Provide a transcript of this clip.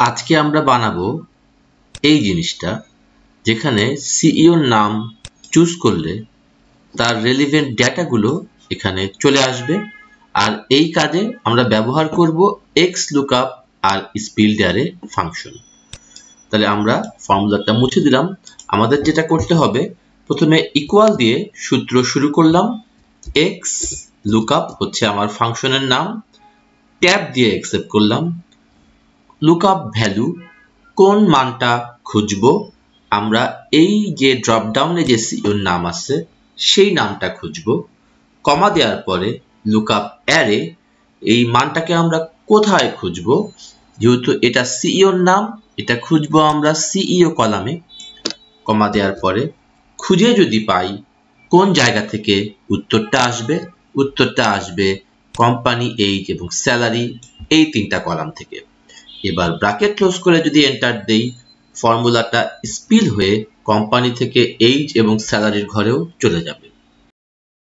আজকে আমরা বানাবো এই জিনিসটা, যেখানে সিইওর নাম চুজ করলে তার রেলিভেন্ট ডেটাগুলো এখানে চলে আসবে। আর এই কাজে আমরা ব্যবহার করব এক্স লুকআপ আর স্পিলডারে ফাংশন। তাহলে আমরা ফর্মুলাটা মুছে দিলাম। আমাদের যেটা করতে হবে, প্রথমে ইকুয়াল দিয়ে সূত্র শুরু করলাম। এক্স লুকআপ হচ্ছে আমার ফাংশনের নাম, ট্যাব দিয়ে অ্যাকসেপ্ট করলাম। লুকআপ ভ্যালু, কোন মানটা খুঁজবো আমরা, এই যে ড্রপ ডাউনে যে সিইওর নাম আছে সেই নামটা খুঁজবো। কমা দেওয়ার পরে লুকআপ অ্যারে, এই মানটাকে আমরা কোথায় খুঁজবো, যেহেতু এটা সিইওর নাম, এটা খুঁজবো আমরা সিইও কলামে। কমা দেওয়ার পরে খুঁজে যদি পাই কোন জায়গা থেকে উত্তরটা আসবে, উত্তরটা আসবে কোম্পানি, এইজ এবং স্যালারি, এই তিনটা কলাম থেকে। এবার ব্র্যাকেট ক্লোজ করে যদি এন্টার দেই, ফর্মুলাটা স্পিল হয়ে কোম্পানি থেকে এইজ এবং স্যালারির ঘরেও চলে যাবে।